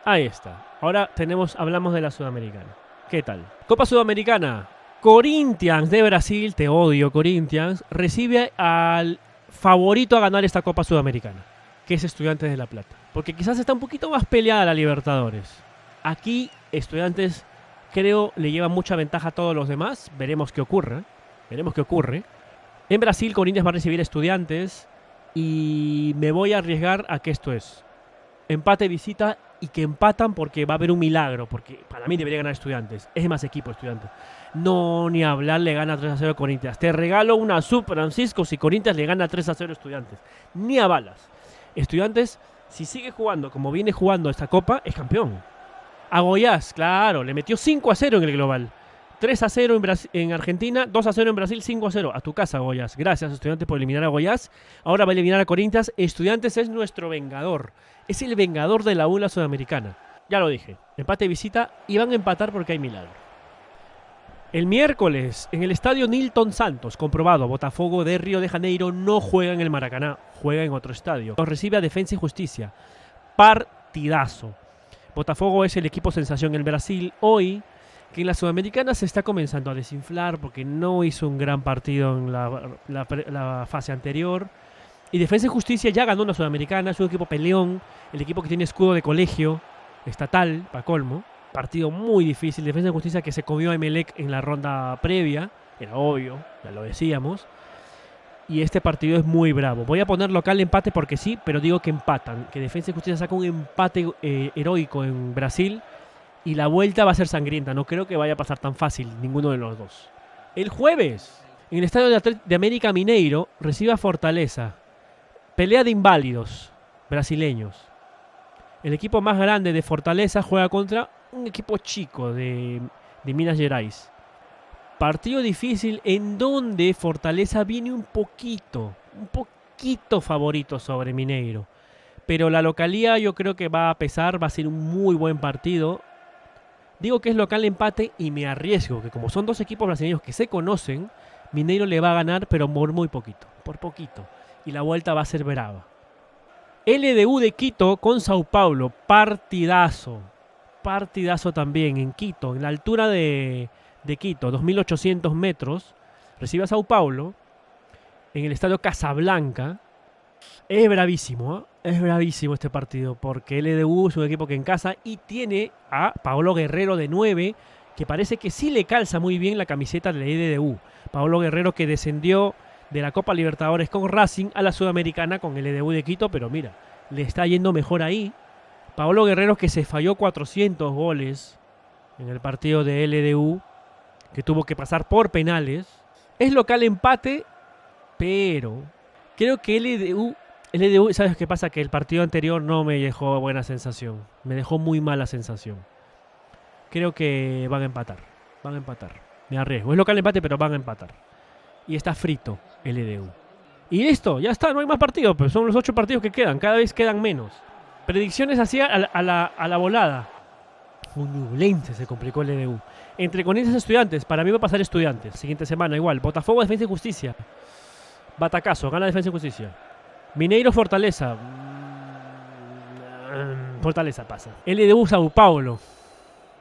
Ahí está. Ahora hablamos de la Sudamericana. ¿Qué tal? Copa Sudamericana. Corinthians de Brasil, te odio Corinthians, recibe al favorito a ganar esta Copa Sudamericana, que es Estudiantes de La Plata. Porque quizás está un poquito más peleada la Libertadores. Aquí Estudiantes creo le lleva mucha ventaja a todos los demás. Veremos qué ocurre. En Brasil Corinthians va a recibir a Estudiantes y me voy a arriesgar a que esto es empate visita y que empatan porque va a haber un milagro, porque para mí debería ganar Estudiantes. Es más equipo Estudiantes. No, ni hablar, le gana 3-0 a Corinthians. Te regalo una sub, Francisco, si Corinthians le gana 3-0 a Estudiantes. Ni a balas. Estudiantes, si sigue jugando como viene jugando esta copa, es campeón. A Goiás, claro, le metió 5-0 en el global. 3-0 en Argentina, 2-0 en Brasil, 5-0. A tu casa, Goiás. Gracias, Estudiantes, por eliminar a Goiás. Ahora va a eliminar a Corinthians. Estudiantes es nuestro vengador. Es el vengador de la ULA Sudamericana. Ya lo dije. Empate y visita y van a empatar porque hay milagro. El miércoles, en el estadio Nilton Santos, comprobado, Botafogo de Río de Janeiro no juega en el Maracaná, juega en otro estadio. Nos recibe a Defensa y Justicia. Partidazo. Botafogo es el equipo sensación en Brasil hoy, que en la Sudamericana se está comenzando a desinflar porque no hizo un gran partido en la fase anterior. Y Defensa y Justicia ya ganó una Sudamericana, es un equipo peleón, el equipo que tiene escudo de colegio, estatal, para colmo. Partido muy difícil, Defensa y Justicia que se comió a Emelec en la ronda previa, era obvio, ya lo decíamos. Y este partido es muy bravo. Voy a poner local empate porque sí, pero digo que empatan, que Defensa y Justicia saca un empate heroico en Brasil. Y la vuelta va a ser sangrienta. No creo que vaya a pasar tan fácil ninguno de los dos. El jueves, en el estadio de América Mineiro, recibe a Fortaleza. Pelea de inválidos brasileños. El equipo más grande de Fortaleza juega contra un equipo chico de Minas Gerais. Partido difícil en donde Fortaleza viene un poquito favorito sobre Mineiro. Pero la localía yo creo que va a pesar, va a ser un muy buen partido. Digo que es local empate y me arriesgo que como son dos equipos brasileños que se conocen, Mineiro le va a ganar pero por muy poquito, por poquito. Y la vuelta va a ser brava. LDU de Quito con Sao Paulo, partidazo. Partidazo también en Quito, en la altura de Quito, 2.800 metros. Recibe a Sao Paulo en el estadio Casablanca. Es bravísimo, ¿eh? Es bravísimo este partido porque LDU es un equipo que en casa y tiene a Paolo Guerrero de 9, que parece que sí le calza muy bien la camiseta de la LDU. Paolo Guerrero que descendió de la Copa Libertadores con Racing a la Sudamericana con LDU de Quito, pero mira, le está yendo mejor ahí. Paolo Guerrero que se falló 400 goles en el partido de LDU, que tuvo que pasar por penales. Es local empate, pero creo que LDU, ¿sabes qué pasa? Que el partido anterior no me dejó buena sensación. Me dejó muy mala sensación. Creo que van a empatar. Me arriesgo. Es local empate, pero van a empatar. Y está frito LDU. Y listo, ya está, no hay más partidos. Pero son los 8 partidos que quedan. Cada vez quedan menos. Predicciones así a la volada. Ñublense se complicó el LDU. Entre Corinthians y Estudiantes, para mí va a pasar Estudiantes. Siguiente semana igual. Botafogo, Defensa y Justicia. Batacazo, gana Defensa y Justicia. Mineiro, Fortaleza. Fortaleza pasa. LDU, Sao Paulo.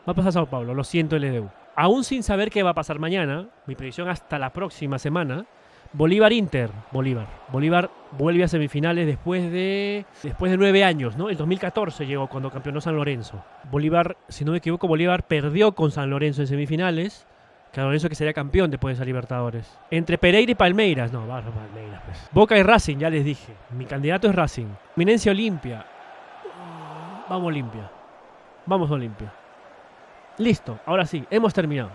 Va a pasar Sao Paulo, lo siento LDU. Aún sin saber qué va a pasar mañana, mi predicción hasta la próxima semana. Bolívar-Inter. Bolívar vuelve a semifinales después de 9 años, ¿no? El 2014 llegó cuando campeonó San Lorenzo. Bolívar, si no me equivoco, Bolívar perdió con San Lorenzo en semifinales. San Lorenzo que sería campeón después de esa Libertadores. Entre Pereira y Palmeiras. No, va a Palmeiras, pues. Boca y Racing, ya les dije. Mi candidato es Racing. Minencia Olimpia. Vamos Olimpia. Listo, ahora sí, hemos terminado.